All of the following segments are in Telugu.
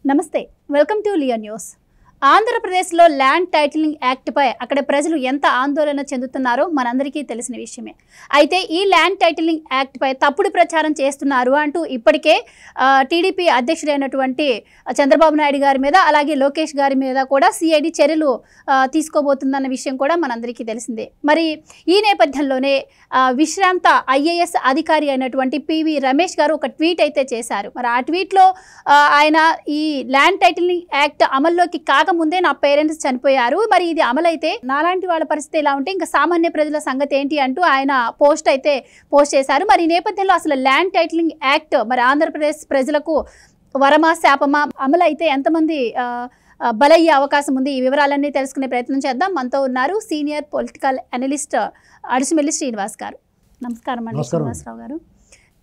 నమస్తే వెల్కమ్ టు లియో న్యూస్. ఆంధ్రప్రదేశ్లో ల్యాండ్ టైటిలింగ్ యాక్ట్పై అక్కడ ప్రజలు ఎంత ఆందోళన చెందుతున్నారో మనందరికీ తెలిసిన విషయమే. అయితే ఈ ల్యాండ్ టైటిలింగ్ యాక్ట్పై తప్పుడు ప్రచారం చేస్తున్నారు అంటూ ఇప్పటికే టీడీపీ అధ్యక్షుడైనటువంటి చంద్రబాబు నాయుడు గారి మీద అలాగే లోకేష్ గారి మీద కూడా సిఐడి చర్యలు తీసుకోబోతుందన్న విషయం కూడా మనందరికీ తెలిసిందే. మరి ఈ నేపథ్యంలోనే విశ్రాంత ఐఏఎస్ అధికారి అయినటువంటి పివి రమేష్ గారు ఒక ట్వీట్ అయితే చేశారు. మరి ఆ ట్వీట్లో ఆయన ఈ ల్యాండ్ టైటిలింగ్ యాక్ట్ అమల్లోకి ముందే నా పేరెంట్స్ చనిపోయారు, మరి ఇది అమలైతే నాలాంటి వాళ్ళ పరిస్థితి ఎలా ఉంటే ఇంకా సామాన్య ప్రజల సంగతి ఏంటి అంటూ ఆయన పోస్ట్ చేశారు. మరి ఈ నేపథ్యంలో అసలు ల్యాండ్ టైటిలింగ్ యాక్ట్ మరి ఆంధ్రప్రదేశ్ ప్రజలకు వరమా శాపమా, అమలైతే ఎంతమంది బలయ్యే అవకాశం ఉంది, ఈ వివరాలన్నీ తెలుసుకునే ప్రయత్నం చేద్దాం. మనతో ఉన్నారు సీనియర్ పొలిటికల్ అనలిస్ట్ అడిసిమెల్లి శ్రీనివాస్ గారు. నమస్కారం అండి శ్రీనివాసరావు గారు.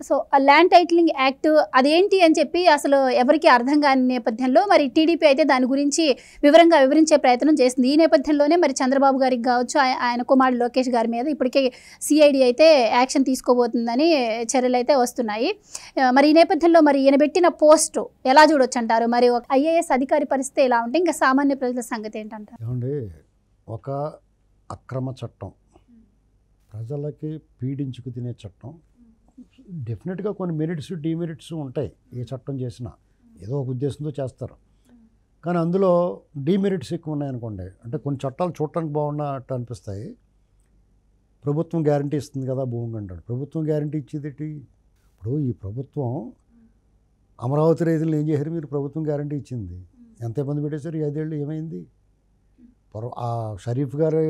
సో ల్యాండ్ టైటిలింగ్ యాక్ట్ అదేంటి అని చెప్పి అసలు ఎవరికి అర్థం కాని నేపథ్యంలో మరి టీడీపీ అయితే దాని గురించి వివరంగా వివరించే ప్రయత్నం చేస్తుంది. ఈ నేపథ్యంలోనే మరి చంద్రబాబు గారికి కావచ్చు, ఆయన కుమారుడు లోకేష్ గారి మీద ఇప్పటికే సిఐడి అయితే యాక్షన్ తీసుకోబోతుందని చర్యలు అయితే వస్తున్నాయి. మరి ఈ నేపథ్యంలో మరి ఈయన పెట్టిన పోస్టు ఎలా చూడొచ్చు అంటారు? మరి ఒక ఐఏఎస్ అధికారి పరిస్థితి ఎలా ఉంటే ఇంకా సామాన్య ప్రజల సంగతి ఏంటంటారు? ఒక అక్రమ చట్టం, ప్రజలకి పీడించుకు తినే చట్టం, డెఫినెట్గా కొన్ని మెరిట్స్ డిమెరిట్స్ ఉంటాయి. ఏ చట్టం చేసినా ఏదో ఒక ఉద్దేశంతో చేస్తారు, కానీ అందులో డిమెరిట్స్ ఎక్కువ ఉన్నాయనుకోండి. అంటే కొన్ని చట్టాలు చూడటానికి బాగున్నట్టు అనిపిస్తాయి. ప్రభుత్వం గ్యారంటీ ఇస్తుంది కదా భూమి అంటాడు. ప్రభుత్వం గ్యారంటీ ఇచ్చేది ఇప్పుడు ఈ ప్రభుత్వం అమరావతి రైతులను ఏం చేశారు? మీరు ప్రభుత్వం గ్యారంటీ ఇచ్చింది, ఎంత ఇబ్బంది పెట్టేశారు? 5 ఏళ్ళు ఏమైంది? ఆ షరీఫ్ గారు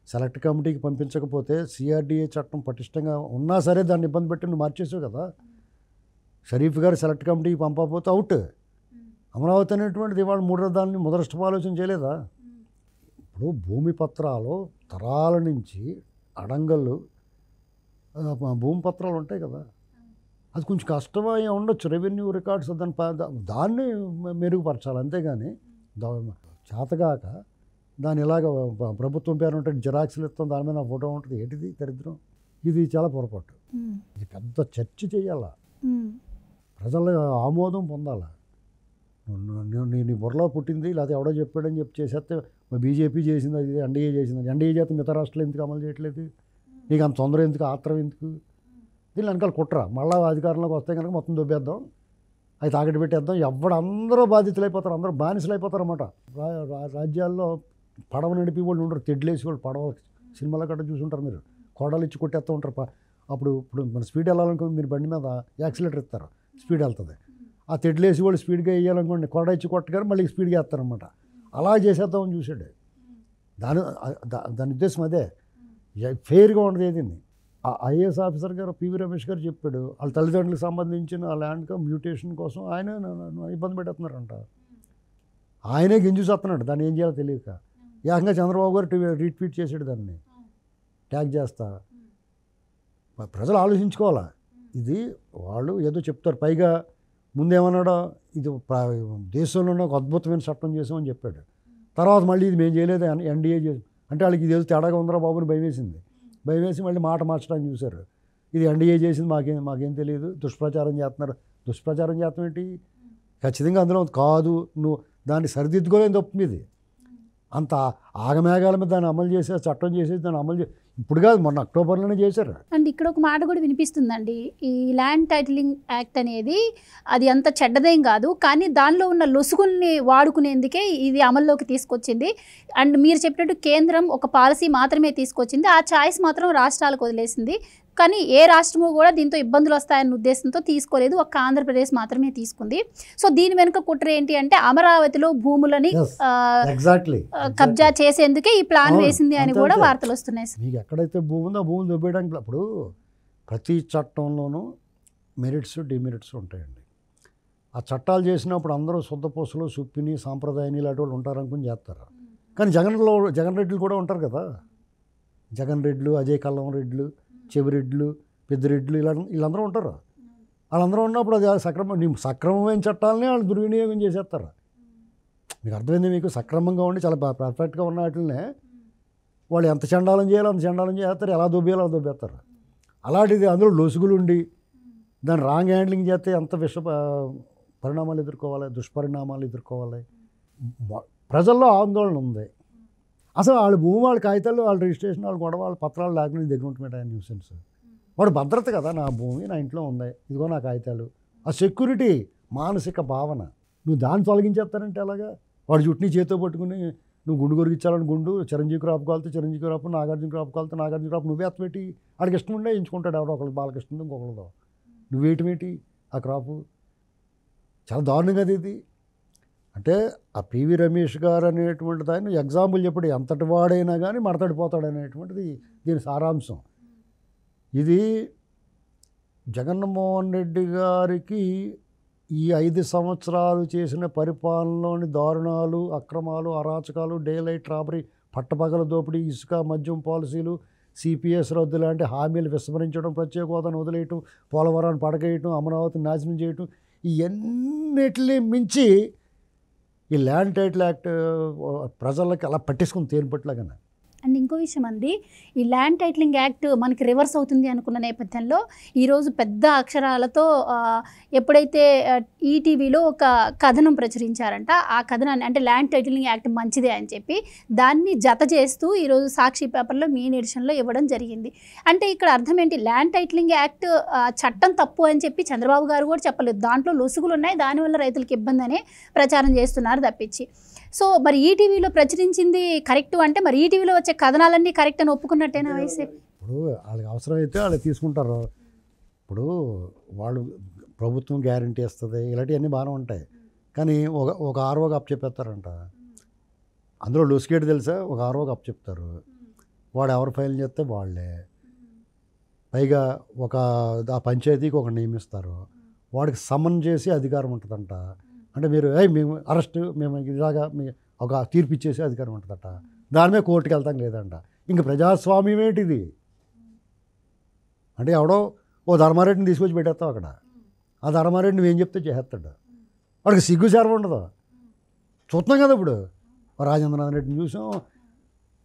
సెలెక్ట్ కమిటీకి పంపించకపోతే సిఆర్డీఏ చట్టం పటిష్టంగా ఉన్నా సరే దాన్ని ఇబ్బంది పెట్టి నువ్వు మార్చేసావు కదా. షరీఫ్ గారు సెలెక్ట్ కమిటీకి పంపకపోతే అవుట్. అమరావతి అనేటువంటిది ఇవాళ దాన్ని మొదలష్టం ఆలోచన చేయలేదా? ఇప్పుడు భూమి పత్రాలు తరాల నుంచి అడంగళ్ళు భూమి పత్రాలు ఉంటాయి కదా, అది కొంచెం కష్టమై ఉండొచ్చు. రెవెన్యూ రికార్డ్స్ దాన్ని మెరుగుపరచాలి, అంతేగాని చేతగాక దాని ఇలాగ ప్రభుత్వం పేరు ఉంటుంది, జిరాక్స్లు ఇస్తాం, దాని మీద ఫోటో ఉంటుంది. ఏంటిది దరిద్రం? ఇది చాలా పొరపాటు. ఇది పెద్ద చర్చ చేయాలా, ప్రజల ఆమోదం పొందాలా. నీ బుర్రలో పుట్టింది లేకపోతే ఎవడో చెప్పాడని చెప్పి చేసేస్తే బీజేపీ చేసింది, అది ఎన్డీఏ చేసింది. ఎన్డీఏ చేత మిగతా రాష్ట్రాలు ఎందుకు అమలు చేయట్లేదు? నీకు అంత తొందర ఎందుకు, ఆత్రం ఎందుకు? దీన్ని వెనకాల కుట్ర. మళ్ళీ అధికారంలోకి వస్తే కనుక మొత్తం దొబ్బేద్దాం, అది తాకట్టు పెట్టేద్దాం. అందరూ బాధితులు అయిపోతారు, అందరూ బానిసలు అయిపోతారు అన్నమాట. రాజ్యాల్లో పడవ నడిపి వాళ్ళు ఉండరు, తెడ్లేసి వాళ్ళు పడవ సినిమాలో గట్రా చూసుంటారు మీరు. కోడలు ఇచ్చి కొట్టేస్తూ ఉంటారు. ఇప్పుడు మన స్పీడ్ వెళ్ళాలనుకోండి, మీరు బండి మీద యాక్సిలేటర్ ఇస్తారు, స్పీడ్ వెళ్తుంది. ఆ తెడ్లేసి వాళ్ళు స్పీడ్గా వేయాలనుకోండి, కోడ ఇచ్చి కొట్టగారు మళ్ళీ స్పీడ్గా వేస్తారనమాట. అలా చేసేద్దామని చూసాడు. దాని ఉద్దేశం అదే, ఫెయిర్గా ఉండదు ఏదండి. ఆ ఐఏఎస్ ఆఫీసర్ గారు పివి రమేష్ గారు చెప్పాడు, వాళ్ళ తల్లిదండ్రులకు సంబంధించిన ఆ ల్యాండ్ మ్యూటేషన్ కోసం ఆయన ఇబ్బంది పెట్టేస్తున్నారంట. ఆయనే గింజుసేస్తున్నాడు, దాన్ని ఏం చేయాలో తెలియక. ఏకంగా చంద్రబాబు గారు రీట్వీట్ చేసాడు, దాన్ని ట్యాగ్ చేస్తా. ప్రజలు ఆలోచించుకోవాలా. ఇది వాళ్ళు ఏదో చెప్తారు, పైగా ముందేమన్నాడో ఇది దేశంలో ఒక అద్భుతమైన చట్టం చేసామని చెప్పాడు. తర్వాత మళ్ళీ ఇది మేము చేయలేదు ఎన్డీఏ చేసి అంటే వాళ్ళకి ఇది ఏదో తేడాగా ఉందరా బాబుని భయం వేసి మళ్ళీ మాట మార్చడానికి చూశారు. ఇది ఎన్డీఏ చేసింది మాకేం తెలియదు, దుష్ప్రచారం చేస్తున్నారు. దుష్ప్రచారం చేస్తాం ఏంటి? ఖచ్చితంగా అందులో కాదు, నువ్వు దాన్ని సరిదిద్దుకోలేని తప్పు మీది. అంత ఆగమేఘాల మీద దాన్ని అమలు చేసేది, చట్టం చేసేది, దాన్ని అమలు ఇప్పుడు కాదు, మొన్న అక్టోబర్లోనే చేశారు. అండ్ ఇక్కడ ఒక మాట కూడా వినిపిస్తుందండి, ఈ ల్యాండ్ టైటిలింగ్ యాక్ట్ అనేది అది అంత చెడ్డదేం కాదు, కానీ దానిలో ఉన్న లొసుగుల్ని వాడుకునేందుకే ఇది అమల్లోకి తీసుకొచ్చింది. అండ్ మీరు చెప్పినట్టు కేంద్రం ఒక పాలసీ మాత్రమే తీసుకొచ్చింది, ఆ ఛాయిస్ మాత్రం రాష్ట్రాలకు వదిలేసింది. కానీ ఏ రాష్ట్రము కూడా దీంతో ఇబ్బందులు వస్తాయన్న ఉద్దేశంతో తీసుకోలేదు, ఒక్క ఆంధ్రప్రదేశ్ మాత్రమే తీసుకుంది. సో దీని వెనుక కుట్ర ఏంటి అంటే అమరావతిలో భూములని కబ్జా చేసేందుకే ఈ ప్లాన్ వేసింది అని కూడా వార్తలు వస్తున్నాయి. మీకు ఎక్కడైతే భూమి ఉందో ఆ భూములు దొబ్బేయడానికి అప్పుడు ప్రతి చట్టంలోనూ మెరిట్స్ డిమెరిట్స్ ఉంటాయండి. ఆ చట్టాలు చేసినప్పుడు అందరూ శుద్ధపూసలు సుప్పిని సాంప్రదాయాన్ని ఇలాంటి వాళ్ళు ఉంటారనుకుని చేస్తారు. కానీ జగన్ రెడ్డిలు కూడా ఉంటారు కదా, జగన్ రెడ్లు, అజయ్ కల్లం రెడ్లు, చెవిరెడ్లు, పెద్దిరెడ్లు, వీళ్ళందరూ ఉంటారు. వాళ్ళందరూ ఉన్నప్పుడు అది సక్రమమైన చట్టాలని వాళ్ళు దుర్వినియోగం చేసేస్తారు. మీకు అర్థమైంది? మీకు సక్రమంగా ఉండి చాలా పర్ఫెక్ట్గా ఉన్న వాటినే వాళ్ళు ఎంత చండాలం చేయాలో అంత చండాలం చేస్తారు, ఎలా దొబ్బేయాలో అలా దొబ్బేస్తారు. అలాంటిది అందులో లొసుగులు ఉండి దాన్ని రాంగ్ హ్యాండ్లింగ్ చేస్తే ఎంత పరిణామాలు ఎదుర్కోవాలి, దుష్పరిణామాలు ఎదుర్కోవాలి. ప్రజల్లో ఆందోళన ఉంది. అసలు వాళ్ళ భూమి, వాళ్ళ కాగితాలు, వాళ్ళ రిజిస్ట్రేషన్, వాళ్ళ గొడవ, వాళ్ళ పత్రాలు లేకుండా దగ్గర ఉంటున్నాయి న్యూసెన్స్. వాడు భద్రత కదా, నా భూమి నా ఇంట్లో ఉంది, ఇదిగో నా కాగితాలు. ఆ సెక్యూరిటీ మానసిక భావన నువ్వు దాన్ని తొలగించేస్తానంటే అలాగా. వాడు జుట్టుని చేతితో పట్టుకుని నువ్వు గుండు కొరికించాలని గుండు, చిరంజీవి క్రాప్ కాలితే చిరంజీవి క్రాప్, నాగార్జున క్రాప్ కాలితే నాగార్జున క్రాప్, నువ్వే ఎత్తపెట్టి వాడికి ఇష్టం ఉండే ఎంచుకుంటాడు. ఎవడో ఒకరికి బాలకృష్ణ ఇంకొకరిదో, నువ్వేటిమేటి ఆ క్రాపు. చాలా దారుణంగా ఇది. అంటే ఆ పివి రమేష్ గారు అనేటువంటి దాన్ని ఎగ్జాంపుల్ చెప్పాడు. ఎంతటి వాడైనా కానీ మడతడిపోతాడు అనేటువంటిది దీని సారాంశం. ఇది జగన్మోహన్ రెడ్డి గారికి ఈ 5 సంవత్సరాలు చేసిన పరిపాలనలోని దారుణాలు, అక్రమాలు, అరాచకాలు, డే లైట్ రాబరీ, పట్టపగల దోపిడీ, ఇసుక మద్యం పాలసీలు, సిపిఎస్ రద్దు లాంటి హామీలు విస్మరించడం, ప్రత్యేక హోదాను వదిలేయటం, పోలవరాన్ని పడకేయటం, అమరావతిని నాశనం చేయటం, ఇవన్నిటిని మించి ఈ ల్యాండ్ టైటిల్ యాక్ట్ ప్రజలకి అలా పట్టేసుకుని తేలిపట్లాగానే. అండ్ ఇంకో విషయం అండి, ఈ ల్యాండ్ టైటిలింగ్ యాక్ట్ మనకి రివర్స్ అవుతుంది అనుకున్న నేపథ్యంలో ఈరోజు పెద్ద అక్షరాలతో ఎప్పుడైతే ఈటీవీలో ఒక కథనం ప్రచురించారంట, ఆ కథనాన్ని అంటే ల్యాండ్ టైటిలింగ్ యాక్ట్ మంచిదే అని చెప్పి దాన్ని జత చేస్తూ ఈరోజు సాక్షి పేపర్లో మెయిన్ ఎడిషన్లో ఇవ్వడం జరిగింది. అంటే ఇక్కడ అర్థం ఏంటి, ల్యాండ్ టైటిలింగ్ యాక్ట్ చట్టం తప్పు అని చెప్పి చంద్రబాబు గారు కూడా చెప్పలేదు, దాంట్లో లొసుగులు ఉన్నాయి, దానివల్ల రైతులకు ఇబ్బంది అనే ప్రచారం చేస్తున్నారు తప్పించి. సో మరి ఈటీవీలో ప్రచురించింది కరెక్ట్ అంటే మరి ఈటీవీలో వచ్చే కథనాలన్నీ కరెక్ట్ అని ఒప్పుకున్నట్టేనా వైసీపీ? ఇప్పుడు వాళ్ళకి అవసరమైతే వాళ్ళు తీసుకుంటారు. ఇప్పుడు వాళ్ళు ప్రభుత్వం గ్యారంటీ ఇస్తుంది, ఇలాంటివన్నీ బాగానే ఉంటాయి. కానీ ఒక ఆర్ఓకి అప్ చెప్పేస్తారంట. అందులో లొసికేట్ తెలుసా, ఒక ఆర్ఓకి అప్ చెప్తారు. వాడు ఎవరు ఫైల్ చేస్తే వాళ్ళే. పైగా ఆ పంచాయతీకి ఒక నియమిస్తారు, వాడికి సమన్ చేసి అధికారం ఉంటుందంట. అంటే మీరు మేము అరెస్ట్, మేము ఇలాగా ఒక తీర్పు ఇచ్చేసి అధికారం ఉంటుందట. దాని మీద కోర్టుకి వెళ్తాం లేదంట. ఇంక ప్రజాస్వామ్యం ఏంటిది అంటే ఎవడో ఓ ధర్మారెడ్డిని తీసుకొచ్చి పెట్టేస్తావు అక్కడ. ఆ ధర్మారెడ్డి నువ్వేం చెప్తే చేస్తాడు. వాడికి సిగ్గు సేవ ఉండదు. చూస్తున్నాం కదా ఇప్పుడు రాజేంద్రనాథ్ రెడ్డిని చూసాం.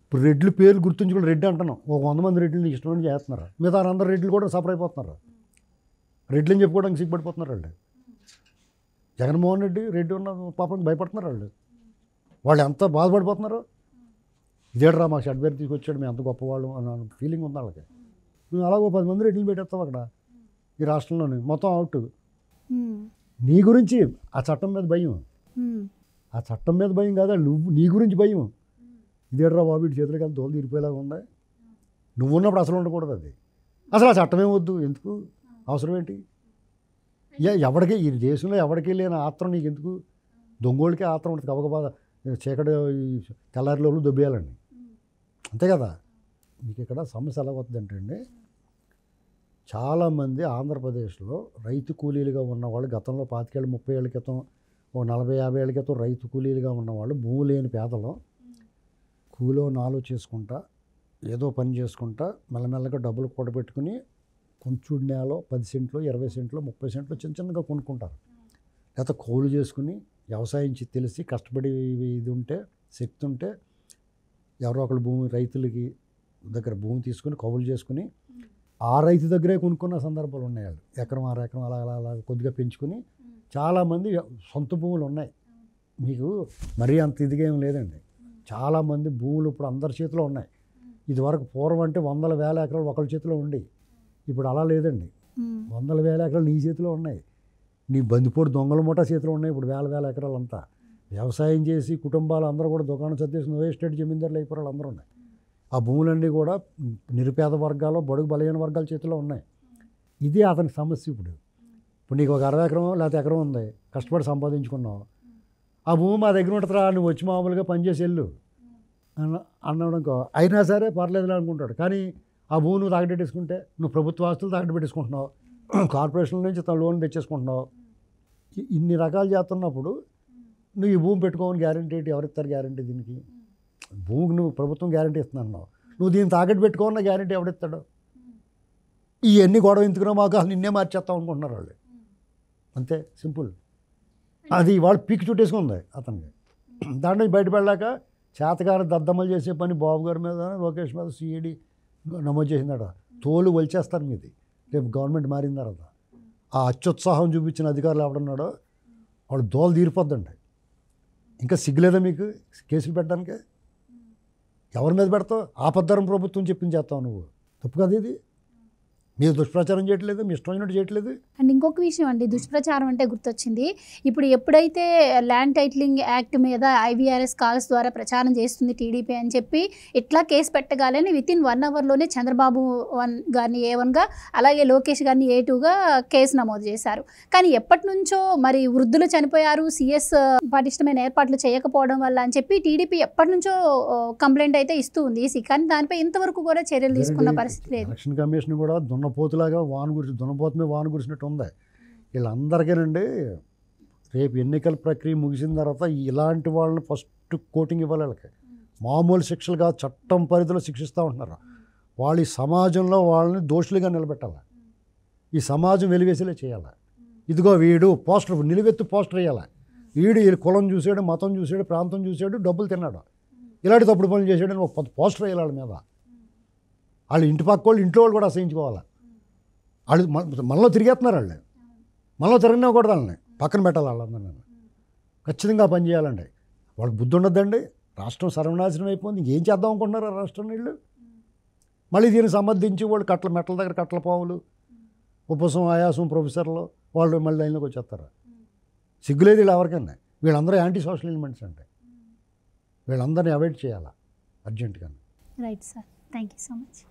ఇప్పుడు రెడ్లు పేర్లు గుర్తుంచుకుని రెడ్డి అంటున్నాం. 100 మంది రెడ్లు నీకు ఇష్టమని చేస్తున్నారు. మిగతా అందరు రెడ్లు కూడా సఫర్ అయిపోతున్నారు. రెడ్లని చెప్పుకోవడానికి సిగ్గుపడిపోతున్నారు వాళ్ళు. జగన్మోహన్ రెడ్డి ఉన్న పాపం భయపడుతున్నారు వాళ్ళు ఎంత బాధపడిపోతున్నారు. ఇదేట్రా మాకు షెడ్ పేరు తీసుకొచ్చాడు, మేము ఎంత గొప్పవాళ్ళు అన్న ఫీలింగ్ ఉంది వాళ్ళకి. నువ్వు అలాగో 10 మంది రెడ్లు పెట్టేస్తావు అక్కడ ఈ రాష్ట్రంలోని, మొత్తం అవుట్. నీ గురించి ఆ చట్టం మీద భయం, ఆ చట్టం మీద భయం కాదా, నీ గురించి భయం. ఇదేట్రా బాబు ఇటు చేతులకి వెళ్ళి తోలు తీరిపోయేలాగా ఉంది. నువ్వు ఉన్నప్పుడు అసలు ఉండకూడదు అది. అసలు ఆ చట్టమే వద్దు, ఎందుకు అవసరం ఏంటి? ఎవరికి ఈ దేశంలో ఎవరికి లేని ఆత్రం నీకు ఎందుకు? దొంగోళ్ళకి ఆత్రం ఉంటుంది, కవకబాద చీకటి తెల్లారిలో దొబ్బేయాలండి, అంతే కదా. మీకు ఇక్కడ సమస్య ఎలా వస్తుందంటే అండి, చాలామంది ఆంధ్రప్రదేశ్లో రైతు కూలీలుగా ఉన్నవాళ్ళు గతంలో 25 ఏళ్ళు 30 ఏళ్ళ క్రితం, 40-50 ఏళ్ళ క్రితం రైతు కూలీలుగా ఉన్నవాళ్ళు, భూమి లేని పేదలు కూలో నాలో చేసుకుంటా ఏదో పని చేసుకుంటా మెల్లమెల్లగా డబ్బులు కూడబెట్టుకుని కొంచెం నేలో 10 సెంట్లు 20 సెంట్లు 30 సెంట్లు చిన్న చిన్నగా కొనుక్కుంటారు. లేకపోతే కౌలు చేసుకుని వ్యవసాయం తెలిసి కష్టపడి ఇది ఉంటే శక్తి ఉంటే ఎవరో ఒకళ్ళు రైతులకి దగ్గర భూమి తీసుకుని కౌలు చేసుకుని ఆ రైతు దగ్గరే కొనుక్కున్న సందర్భాలు ఉన్నాయి. వాళ్ళు ఎకరం 6 ఎకరం అలా కొద్దిగా పెంచుకుని చాలామంది సొంత భూములు ఉన్నాయి. మీకు మరీ అంత ఇదిగా ఏం లేదండి. చాలామంది భూములు ఇప్పుడు అందరి చేతిలో ఉన్నాయి. ఇదివరకు పూర్వం అంటే 100,000 ఎకరాలు ఒకళ్ళ చేతిలో ఉండి, ఇప్పుడు అలా లేదండి. 100,000 ఎకరాలు నీ చేతిలో ఉన్నాయి. నీ బందిపోటు దొంగల మూట చేతిలో ఉన్నాయి. ఇప్పుడు 1,000 ఎకరాలు అంతా వ్యవసాయం చేసి కుటుంబాలు అందరూ కూడా దుకాణం చదివేసి నో ఎస్టేట్ జమీందారులు అయిపోయారు అందరూ ఉన్నాయి. ఆ భూములన్నీ కూడా నిరుపేద వర్గాలు, బడుగు బలహీన వర్గాల చేతిలో ఉన్నాయి. ఇది అతని సమస్య. ఇప్పుడు నీకు ఒక 60 ఎకరం లేకపోతే ఎకరం ఉంది, కష్టపడి సంపాదించుకున్నావు. ఆ భూమి మా దగ్గర ఉంటుందిరా, నువ్వు వచ్చి మామూలుగా పనిచేసి వెళ్ళు అన్నాడుకో, అయినా సరే పర్లేదులే అనుకుంటాడు. కానీ ఆ భూమి నువ్వు తాగడెట్టేసుకుంటే, నువ్వు ప్రభుత్వ ఆస్తులు తాగడబెట్టేసుకుంటున్నావు, కార్పొరేషన్ల నుంచి తన లోన్ తెచ్చేసుకుంటున్నావు, ఇన్ని రకాలు చేస్తున్నప్పుడు నువ్వు ఈ భూమి పెట్టుకోమని గ్యారంటీ ఏంటి? ఎవరిస్తారు గ్యారంటీ దీనికి? భూమికి నువ్వు ప్రభుత్వం గ్యారంటీ ఇస్తున్నావు, నువ్వు దీన్ని తాకట్టు పెట్టుకోమన్న గ్యారంటీ ఎవడిస్తాడు? ఇవన్నీ గొడవ ఎందుకున్నా మాకు అసలు నిన్నే మార్చేస్తాం అనుకుంటున్నారు వాళ్ళు. అంతే సింపుల్. అది వాళ్ళు పీక్ చుట్టేసుకుంది అతనికి. దాంట్లో బయటపడలేక చేతగారి దద్దమ్మలు చేసే పని బాబు గారి మీద లోకేష్ మీద సిఐడి నమోదు చేసిందట. తోలు వలిచేస్తారు మీది రేపు గవర్నమెంట్ మారిన తర్వాత. ఆ అత్యుత్సాహం చూపించిన అధికారులు ఎవడున్నాడో వాళ్ళు దోలు తీరిపోద్దండి. ఇంకా సిగ్గులేదా మీకు కేసులు పెట్టడానికి? ఎవరి మీద పెడతావు? ఆపద్ధరం ప్రభుత్వం చెప్పింది చేస్తావు నువ్వు. తప్పు కదా ఇది. మీరు దుష్ప్రచారం చేయట్లేదు, మీ ఇష్టం అయినట్టు చేయట్లేదు. అండ్ ఇంకొక విషయం అండి, దుష్ప్రచారం అంటే గుర్తొచ్చింది. ఇప్పుడు ఎప్పుడైతే ల్యాండ్ టైటిలింగ్ యాక్ట్ మీద ఐవీఆర్ఎస్ కాల్స్ ద్వారా ప్రచారం చేస్తుంది టీడీపీ అని చెప్పి ఇట్లా కేసు పెట్టగాలని వితిన్ 1 అవర్లోనే చంద్రబాబు గారిని A1గా అలాగే లోకేష్ గారిని A2గా కేసు నమోదు చేశారు. కానీ ఎప్పటి నుంచో మరి వృద్ధులు చనిపోయారు, సిఎస్ పటిష్టమైన ఏర్పాట్లు చేయకపోవడం వల్ల అని చెప్పి టీడీపీ ఎప్పటి నుంచో కంప్లైంట్ అయితే ఇస్తూ ఉంది ఈసీ. కానీ దానిపై ఇంతవరకు కూడా చర్యలు తీసుకున్న పరిస్థితి లేదు. ఎలక్షన్ కమిషన్ కూడా దున్నపోతులాగా దున్నపోతు మీద వాన కురిసినట్టు ఉంది. వీళ్ళందరికీనండి రేపు ఎన్నికల ప్రక్రియ ముగిసిన తర్వాత ఇలాంటి వాళ్ళని ఫస్ట్ కోటింగ్ ఇవ్వాలి. వాళ్ళకి మామూలు శిక్షలు కాదు, చట్టం పరిధిలో శిక్షిస్తూ ఉంటున్నారు. వాళ్ళు ఈ సమాజంలో వాళ్ళని దోషులుగా నిలబెట్టాలి. ఈ సమాజం వెలివేసేలా చేయాలి. ఇదిగో వీడు పోస్టర్ నిలువెత్తు పోస్టర్ వేయాలి. వీడు కులం చూసాడు, మతం చూసాడు, ప్రాంతం చూసాడు, డబ్బులు తిన్నాడు, ఇలాంటి తప్పుడు పనులు చేసాడని ఒక పోస్టర్ వేయాలి వాళ్ళ మీద. వాళ్ళు ఇంటి పక్క వాళ్ళు ఇంట్లో వాళ్ళు కూడా అసహించుకోవాలి. వాళ్ళు మనలో తిరిగేస్తున్నారు. వాళ్ళు మనలో తిరగనివ్వకూడదు. వాళ్ళని పక్కన పెట్టాలి. వాళ్ళందరూ ఖచ్చితంగా పని చేయాలండి. వాళ్ళకి బుద్ధి ఉండద్దండి. రాష్ట్రం సర్వనాశనం అయిపోయింది. ఇంకేం చేద్దాం అనుకుంటున్నారు ఆ రాష్ట్రం వీళ్ళు? మళ్ళీ దీనికి సంబంధించి వాళ్ళు మెట్ల దగ్గర కట్టల పావులు, ఉపసం ఆయాసం ప్రొఫెసర్లు వాళ్ళు మళ్ళీ లైన్లోకి వచ్చేస్తారు. సిగ్గులేదు వీళ్ళు ఎవరికైనా. వీళ్ళందరూ యాంటీ సోషల్ ఎలిమెంట్స్ అంటే వీళ్ళందరినీ అవాయిడ్ చేయాలి అర్జెంటుగా. Right sir, thank you so much.